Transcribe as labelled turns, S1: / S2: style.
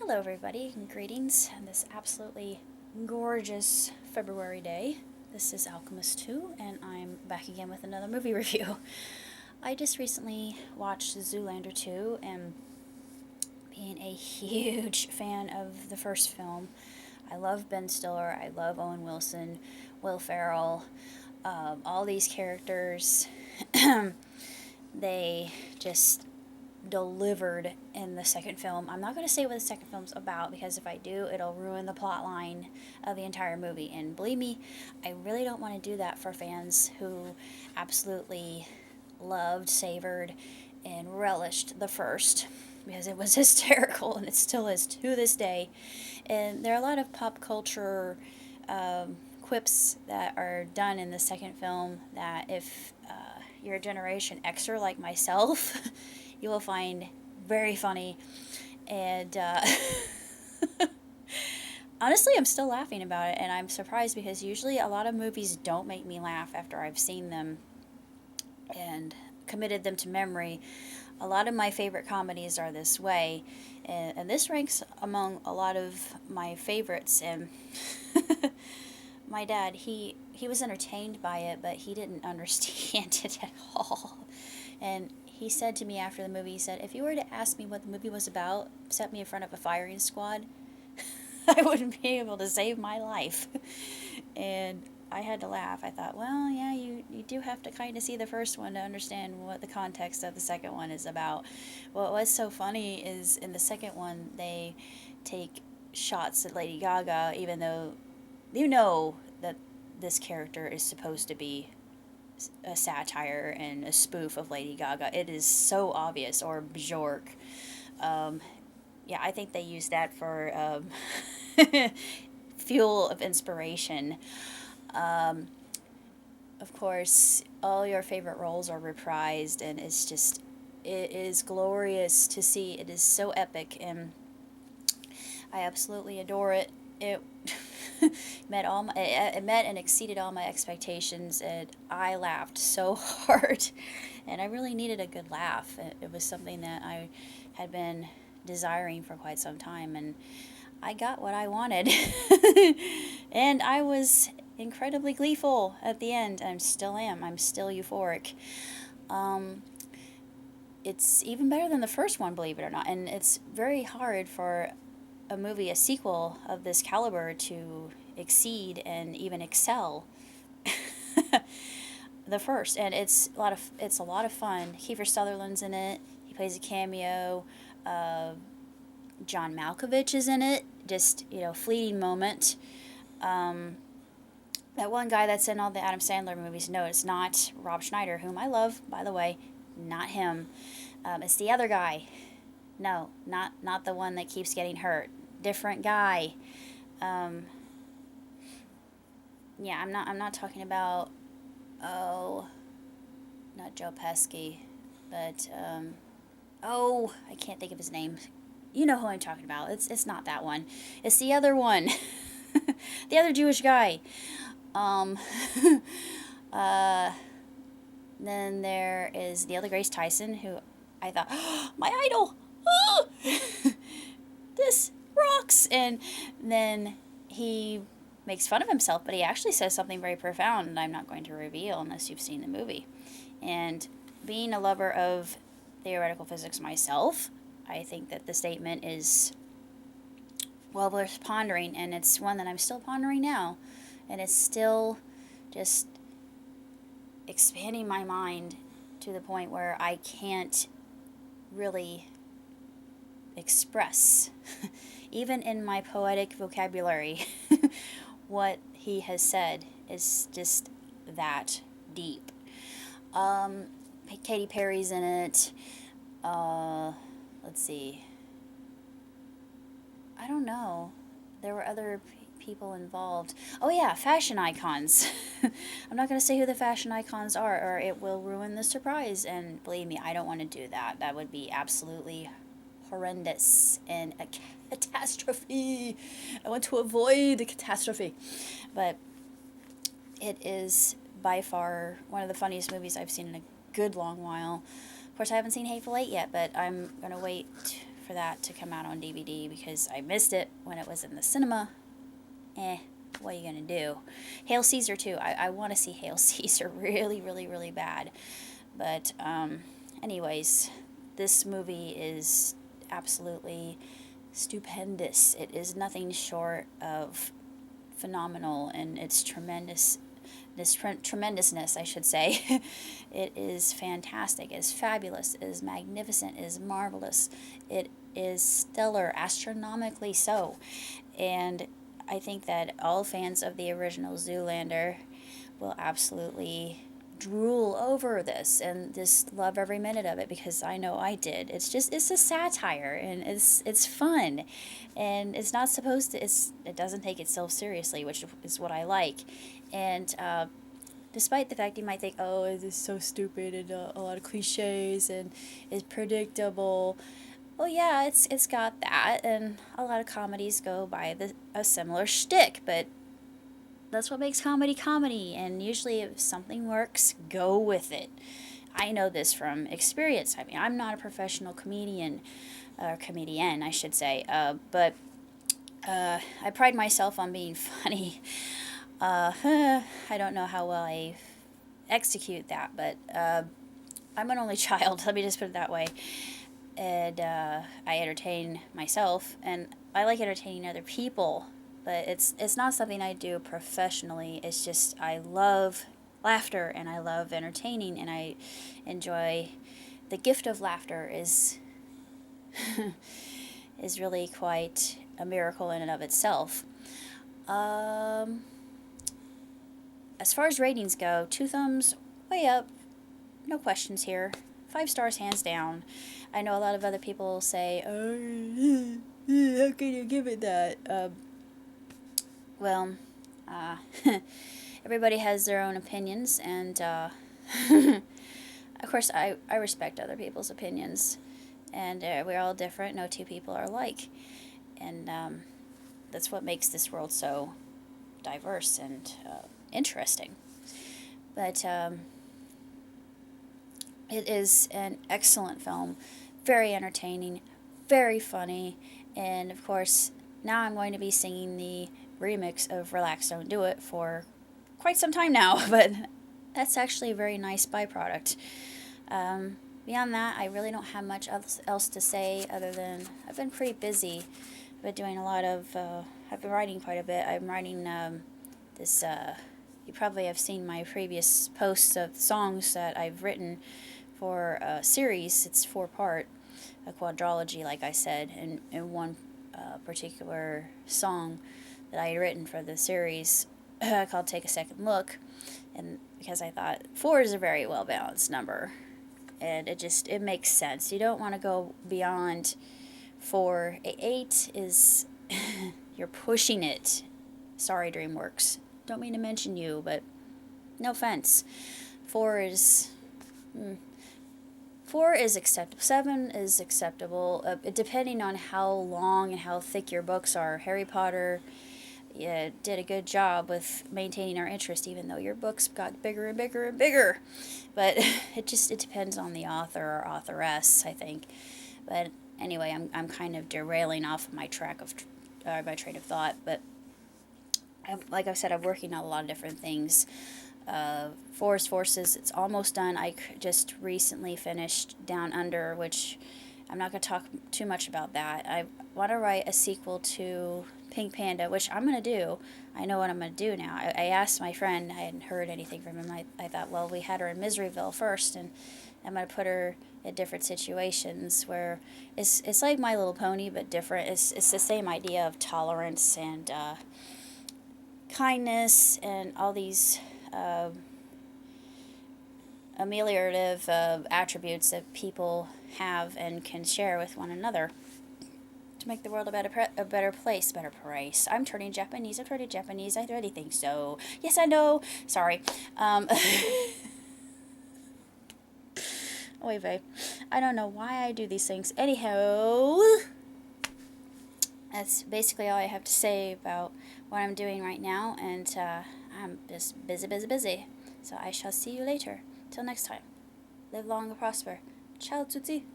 S1: Hello, everybody, and greetings on this absolutely gorgeous February day. This is Alchemist 2, and I'm back again with another movie review. I just recently watched Zoolander 2, and being a huge fan of the first film, I love Ben Stiller, I love Owen Wilson, Will Ferrell, all these characters. They just delivered in the second film. I'm not going to say what the second film's about because if I do, it'll ruin the plot line of the entire movie. And believe me, I really don't want to do that for fans who absolutely loved, savored, and relished the first because it was hysterical and it still is to this day. And there are a lot of pop culture quips that are done in the second film that if you're a Generation Xer like myself, you will find very funny. And honestly, I'm still laughing about it, and I'm surprised because usually a lot of movies don't make me laugh after I've seen them and committed them to memory. A lot of my favorite comedies are this way, and this ranks among a lot of my favorites. And my dad, he was entertained by it, but he didn't understand it at all. And he said to me after the movie, he said, if you were to ask me what the movie was about, set me in front of a firing squad, I wouldn't be able to save my life. And I had to laugh. I thought, well, yeah, you do have to kind of see the first one to understand what the context of the second one is about. What was so funny is in the second one, they take shots at Lady Gaga, even though you know that this character is supposed to be a satire and a spoof of Lady Gaga. It is so obvious, or Bjork. Yeah, I think they used that for fuel of inspiration. Of course, all your favorite roles are reprised, and it is glorious to see. It is so epic, and I absolutely adore it. It it met and exceeded all my expectations, and I laughed so hard, and I really needed a good laugh. It was something that I had been desiring for quite some time, and I got what I wanted. And I was incredibly gleeful at the end. I still am. I'm still euphoric. It's even better than the first one, believe it or not, and it's very hard for a sequel of this caliber to exceed and even excel the first. And it's a lot of fun. Kiefer Sutherland's in it. He plays a cameo. John Malkovich is in it. Just, fleeting moment. That one guy that's in all the Adam Sandler movies. No, it's not Rob Schneider, whom I love, by the way. Not him. It's the other guy. No, not the one that keeps getting hurt. Different guy. Yeah, I'm not talking about, not Joe Pesci, but I can't think of his name. You know who I'm talking about. It's not that one. It's the other one. The other Jewish guy. Then there is the other Grace Tyson, who I thought, oh, my idol. Oh! This rocks. And then he makes fun of himself, but he actually says something very profound, and I'm not going to reveal unless you've seen the movie. And being a lover of theoretical physics myself, I think that the statement is well worth pondering, and it's one that I'm still pondering now, and it's still just expanding my mind to the point where I can't really express, even in my poetic vocabulary, what he has said is just that deep. Katy Perry's in it. Let's see. I don't know. There were other people involved. Oh yeah, fashion icons. I'm not going to say who the fashion icons are, or it will ruin the surprise. And believe me, I don't want to do that. That would be absolutely horrendous and a catastrophe. I want to avoid the catastrophe. But it is by far one of the funniest movies I've seen in a good long while. Of course, I haven't seen Hateful Eight yet, but I'm going to wait for that to come out on DVD because I missed it when it was in the cinema. What are you gonna do? Hail Caesar too. I want to see Hail Caesar really, really, really bad. But anyways, this movie is absolutely stupendous. It is nothing short of phenomenal, and its tremendousness, I should say. It is fantastic. It is fabulous. It is magnificent. It is marvelous. It is stellar, astronomically so. And I think that all fans of the original Zoolander will absolutely drool over this and just love every minute of it, because I know I did. It's a satire, and it's fun, and it's not supposed to, it doesn't take itself seriously, which is what I like. And despite the fact you might think, oh, it is so stupid and a lot of cliches and it's predictable. Well, yeah, it's got that, and a lot of comedies go by a similar shtick, but that's what makes comedy, and usually if something works, go with it. I know this from experience. I mean, I'm not a professional comedian, or comedian, I should say, but I pride myself on being funny. I don't know how well I execute that, but I'm an only child, let me just put it that way. And I entertain myself, and I like entertaining other people, but it's not something I do professionally. It's just I love laughter, and I love entertaining, and I enjoy the gift of laughter is is really quite a miracle in and of itself. As far as ratings go, 2 thumbs way up, no questions here. 5 stars hands down. I know a lot of other people say, oh, how can you give it that? Well, everybody has their own opinions, and of course I respect other people's opinions, and we're all different. No two people are alike, and that's what makes this world so diverse and interesting. But it is an excellent film, very entertaining, very funny, and of course, now I'm going to be singing the remix of Relax Don't Do It for quite some time now, but that's actually a very nice byproduct. Beyond that, I really don't have much else to say other than I've been pretty busy. I've been doing a lot of, I've been writing quite a bit. I'm writing this, you probably have seen my previous posts of songs that I've written for a series. It's 4-part, a quadrology, like I said, and one particular song that I had written for the series called Take a Second Look, and because I thought 4 is a very well balanced number, and it makes sense. You don't want to go beyond 4. 8 is you're pushing it. Sorry, DreamWorks, don't mean to mention you, but no offense. 4 is 4 is acceptable. 7 is acceptable, depending on how long and how thick your books are. Harry Potter did a good job with maintaining our interest, even though your books got bigger and bigger and bigger. But it depends on the author or authoress, I think. But anyway, I'm kind of derailing off of my train of thought. But like I said, I'm working on a lot of different things. Forest Forces, it's almost done. I just recently finished Down Under, which I'm not going to talk too much about that. I want to write a sequel to Pink Panda, which I'm going to do. I know what I'm going to do now. I asked my friend, I hadn't heard anything from him. I thought, well, we had her in Miseryville first, and I'm going to put her in different situations where it's like My Little Pony, but different. It's the same idea of tolerance and kindness and all these ameliorative attributes that people have and can share with one another to make the world a better place, better place. I'm turning Japanese. I already think so. Yes, I know. Sorry. Wait, babe. I don't know why I do these things. Anyhow, that's basically all I have to say about what I'm doing right now, and I'm just busy. So I shall see you later. Till next time. Live long and prosper. Ciao tutti.